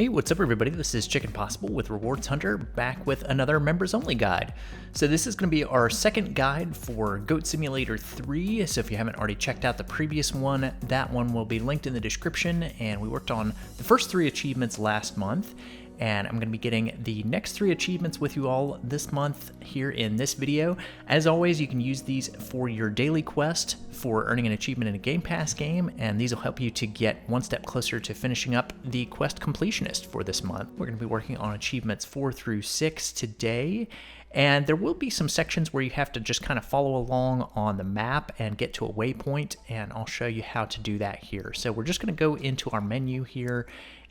Hey, what's up everybody? This is Chicken Possible with Rewards Hunter, back with another members only guide. So this is going to be our second guide for Goat Simulator 3, so if you haven't already checked out the previous one, that one will be linked in the description, and we worked on the first 3 achievements last month, and I'm going to be getting the next 3 achievements with you all this month here in this video. As always, you can use these for your daily quest for earning an achievement in a Game Pass game, and these will help you to get one step closer to finishing up the quest completionist for this month. We're going to be working on achievements 4 through 6 today, and there will be some sections where you have to just kind of follow along on the map and get to a waypoint, and I'll show you how to do that here. So we're just going to go into our menu here,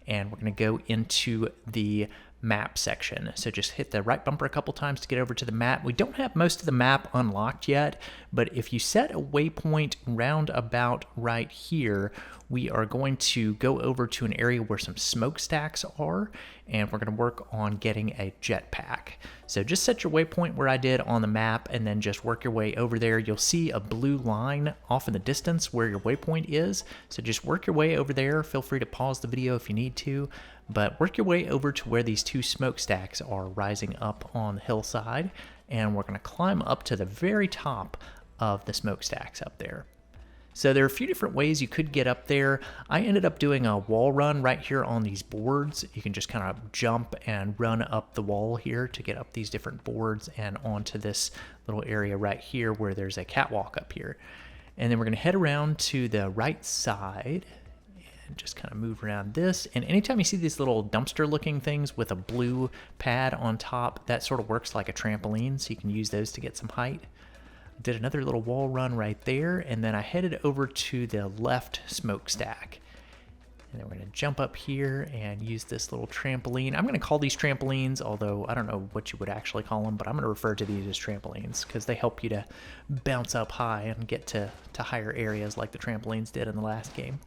and we're going to go into the map section. So just hit the right bumper a couple times to get over to the map. We don't have most of the map unlocked yet, but if you set a waypoint round about right here, we are going to go over to an area where some smokestacks are, and we're going to work on getting a jetpack. So just set your waypoint where I did on the map, and then just work your way over there. You'll see a blue line off in the distance where your waypoint is, so just work your way over there. Feel free to pause the video if you need to, but work your way over to where these 2 smokestacks are rising up on the hillside, and we're going to climb up to the very top of the smokestacks up there. So there are a few different ways you could get up there. I ended up doing a wall run right here on these boards. You can just kind of jump and run up the wall here to get up these different boards and onto this little area right here where there's a catwalk up here. And then we're going to head around to the right side and just kind of move around this. And anytime you see these little dumpster looking things with a blue pad on top, that sort of works like a trampoline, so you can use those to get some height. Did another little wall run right there, and then I headed over to the left smokestack. And then we're going to jump up here and use this little trampoline. I'm going to call these trampolines, although I don't know what you would actually call them, but I'm going to refer to these as trampolines because they help you to bounce up high and get to higher areas like the trampolines did in the last game.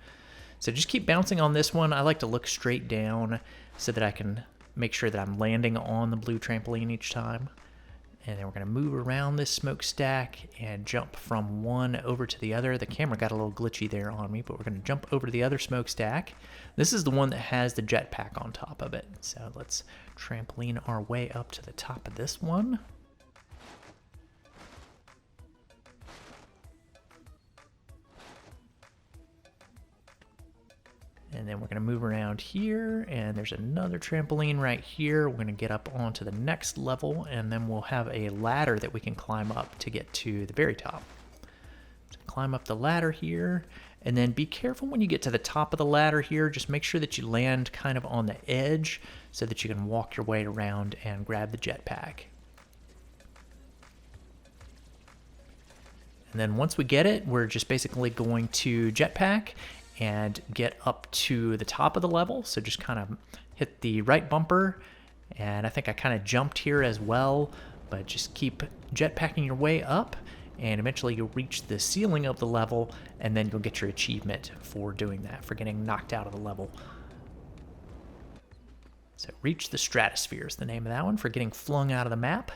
So just keep bouncing on this one. I like to look straight down so that I can make sure that I'm landing on the blue trampoline each time. And then we're going to move around this smokestack and jump from one over to the other. The camera got a little glitchy there on me, but we're going to jump over to the other smokestack. This is the one that has the jetpack on top of it. So let's trampoline our way up to the top of this one. And then we're going to move around here, and there's another trampoline right here. We're going to get up onto the next level, and then we'll have a ladder that we can climb up to get to the very top. So climb up the ladder here, and then be careful when you get to the top of the ladder here. Just make sure that you land kind of on the edge so that you can walk your way around and grab the jetpack. And then once we get it, we're just basically going to jetpack and get up to the top of the level. So just kind of hit the right bumper, and I think I kind of jumped here as well, but just keep jetpacking your way up, and eventually you'll reach the ceiling of the level, and then you'll get your achievement for doing that, for getting knocked out of the level. So reach the Stratosphere is the name of that one, for getting flung out of the map.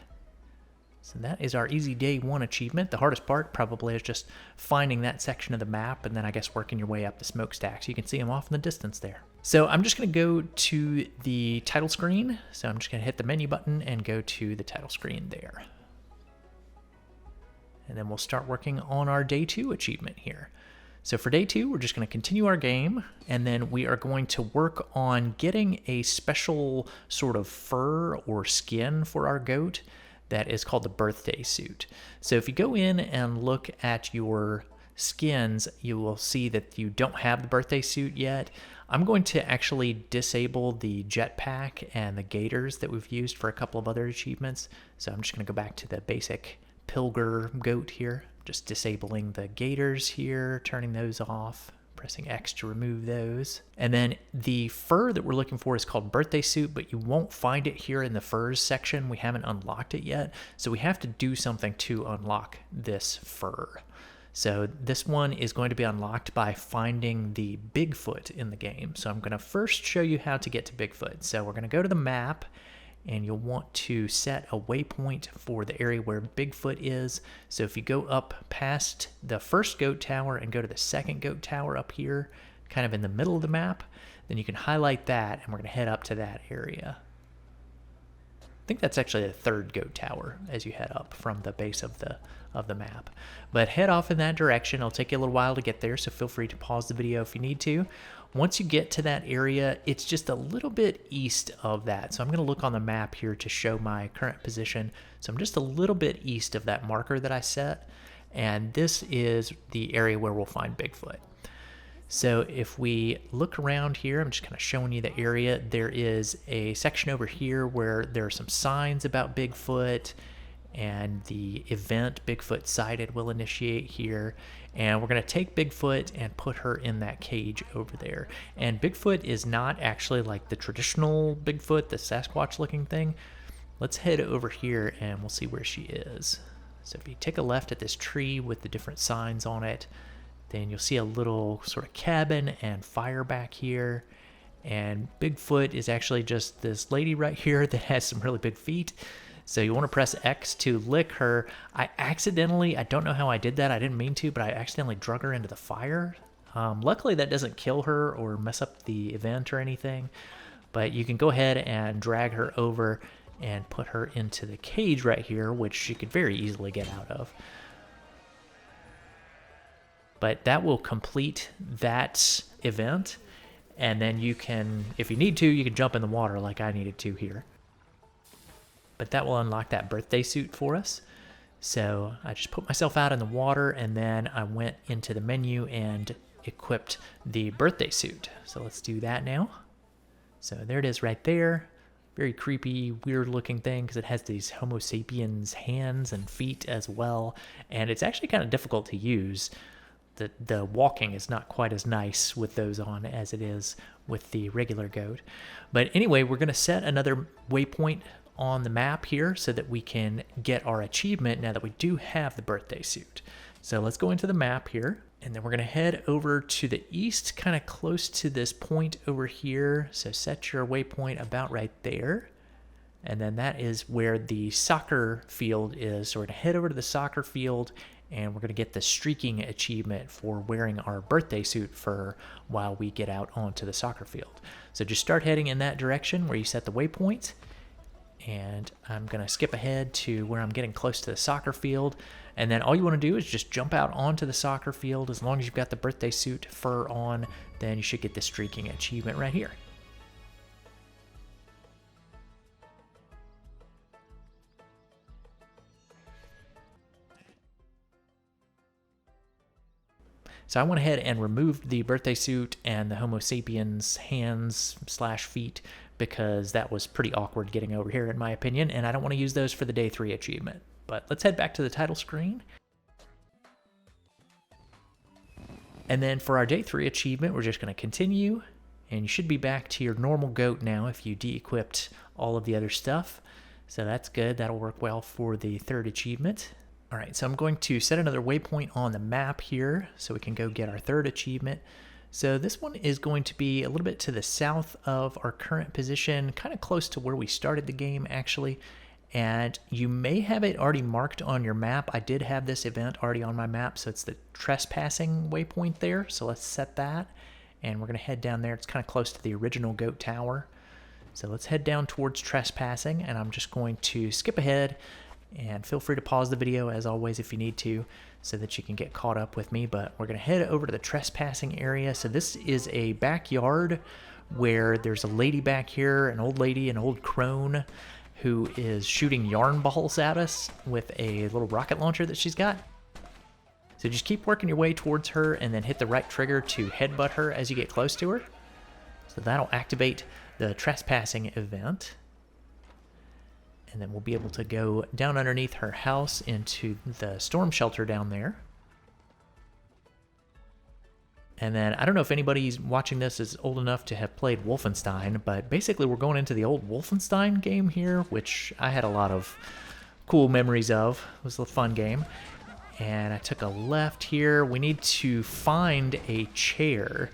So that is our easy day 1 achievement. The hardest part probably is just finding that section of the map, and then I guess working your way up the smokestacks. You can see them off in the distance there. So I'm just going to go to the title screen. So I'm just going to hit the menu button and go to the title screen there. And then we'll start working on our day 2 achievement here. So for day 2, we're just going to continue our game, and then we are going to work on getting a special sort of fur or skin for our goat that is called the birthday suit. So if you go in and look at your skins, you will see that you don't have the birthday suit yet. I'm going to actually disable the jetpack and the gaiters that we've used for a couple of other achievements. So I'm just going to go back to the basic pilger goat here, just disabling the gaiters here, turning those off, pressing X to remove those. And then the fur that we're looking for is called birthday suit, but you won't find it here in the furs section. We haven't unlocked it yet, so we have to do something to unlock this fur. So this one is going to be unlocked by finding the Bigfoot in the game. So I'm going to first show you how to get to Bigfoot. So we're going to go to the map, and you'll want to set a waypoint for the area where Bigfoot is. So if you go up past the first goat tower and go to the second goat tower up here, kind of in the middle of the map, then you can highlight that, and we're going to head up to that area. I think that's actually the third goat tower as you head up from the base of the map. But head off in that direction. It'll take you a little while to get there, so feel free to pause the video if you need to. Once you get to that area, it's just a little bit east of that. So I'm going to look on the map here to show my current position. So I'm just a little bit east of that marker that I set, and this is the area where we'll find Bigfoot. So if we look around here, I'm just kind of showing you the area. There is a section over here where there are some signs about Bigfoot, and the event Bigfoot Sighted will initiate here. And we're going to take Bigfoot and put her in that cage over there. And Bigfoot is not actually like the traditional Bigfoot, the Sasquatch looking thing. Let's head over here and we'll see where she is. So if you take a left at this tree with the different signs on it, then you'll see a little sort of cabin and fire back here. And Bigfoot is actually just this lady right here that has some really big feet. So you want to press X to lick her. I don't know how I did that. I didn't mean to, but I accidentally drug her into the fire. Luckily that doesn't kill her or mess up the event or anything. But you can go ahead and drag her over and put her into the cage right here, which she could very easily get out of. But that will complete that event, and then you can, if you need to, you can jump in the water like I needed to here. But that will unlock that birthday suit for us. So I just put myself out in the water, and then I went into the menu and equipped the birthday suit. So let's do that now. So there it is right there. Very creepy, weird looking thing because it has these Homo sapiens hands and feet as well. And it's actually kind of difficult to use. The walking is not quite as nice with those on as it is with the regular goat. But anyway, we're going to set another waypoint on the map here so that we can get our achievement now that we do have the birthday suit. So let's go into the map here, and then we're going to head over to the east, kind of close to this point over here. So set your waypoint about right there. And then that is where the soccer field is. So we're going to head over to the soccer field, and we're going to get the streaking achievement for wearing our birthday suit fur while we get out onto the soccer field. So just start heading in that direction where you set the waypoint. And I'm going to skip ahead to where I'm getting close to the soccer field. And then all you want to do is just jump out onto the soccer field. As long as you've got the birthday suit fur on, then you should get the streaking achievement right here. So I went ahead and removed the birthday suit and the Homo sapiens hands/feet because that was pretty awkward getting over here in my opinion, and I don't want to use those for the day 3 achievement. But let's head back to the title screen. And then for our day 3 achievement, we're just going to continue, and you should be back to your normal goat now if you de-equipped all of the other stuff. So that's good. That'll work well for the 3rd achievement. All right, so I'm going to set another waypoint on the map here so we can go get our 3rd achievement. So this one is going to be a little bit to the south of our current position, kind of close to where we started the game actually. And you may have it already marked on your map. I did have this event already on my map, so it's the trespassing waypoint there. So let's set that, and we're going to head down there. It's kind of close to the original goat tower. So let's head down towards trespassing, and I'm just going to skip ahead. And feel free to pause the video as always if you need to so that you can get caught up with me. But we're going to head over to the trespassing area. So this is a backyard where there's a lady back here, an old lady, an old crone, who is shooting yarn balls at us with a little rocket launcher that she's got. So just keep working your way towards her and then hit the right trigger to headbutt her as you get close to her. So that'll activate the trespassing event. And then we'll be able to go down underneath her house into the storm shelter down there. And then I don't know if anybody's watching this is old enough to have played Wolfenstein, but basically we're going into the old Wolfenstein game here, which I had a lot of cool memories of. It was a fun game. And I took a left here. We need to find a chair.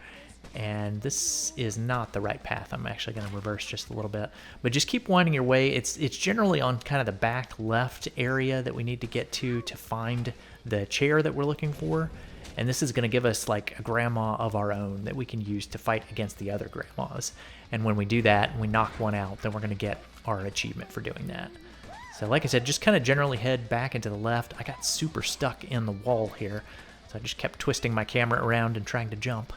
And this is not the right path. I'm actually going to reverse just a little bit. But just keep winding your way. It's generally on kind of the back left area that we need to get to find the chair that we're looking for. And this is going to give us like a grandma of our own that we can use to fight against the other grandmas. And when we do that and we knock one out, then we're going to get our achievement for doing that. So like I said, just kind of generally head back into the left. I got super stuck in the wall here, so I just kept twisting my camera around and trying to jump.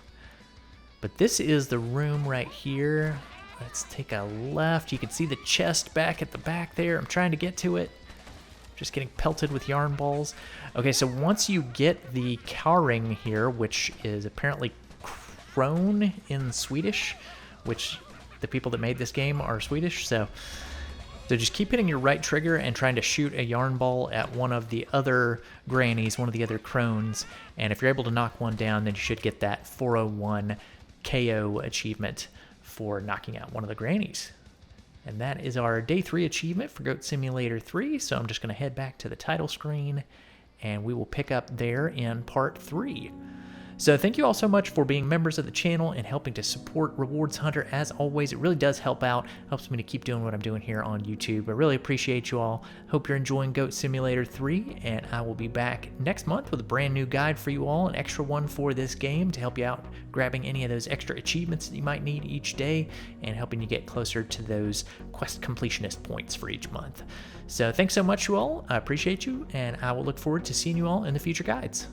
But this is the room right here. Let's take a left. You can see the chest back at the back there. I'm trying to get to it. Just getting pelted with yarn balls. Okay, so once you get the Kauring here, which is apparently crone in Swedish, which the people that made this game are Swedish, so just keep hitting your right trigger and trying to shoot a yarn ball at one of the other grannies, one of the other crones, and if you're able to knock one down, then you should get that 401 KO achievement for knocking out one of the grannies. And that is our Day 3 achievement for Goat Simulator 3, so I'm just going to head back to the title screen, and we will pick up there in Part 3. So thank you all so much for being members of the channel and helping to support Rewards Hunter. As always, it really does help out, helps me to keep doing what I'm doing here on YouTube. I really appreciate you all. Hope you're enjoying Goat Simulator 3, and I will be back next month with a brand new guide for you all, an extra one for this game to help you out grabbing any of those extra achievements that you might need each day and helping you get closer to those quest completionist points for each month. So thanks so much, you all. I appreciate you, and I will look forward to seeing you all in the future guides.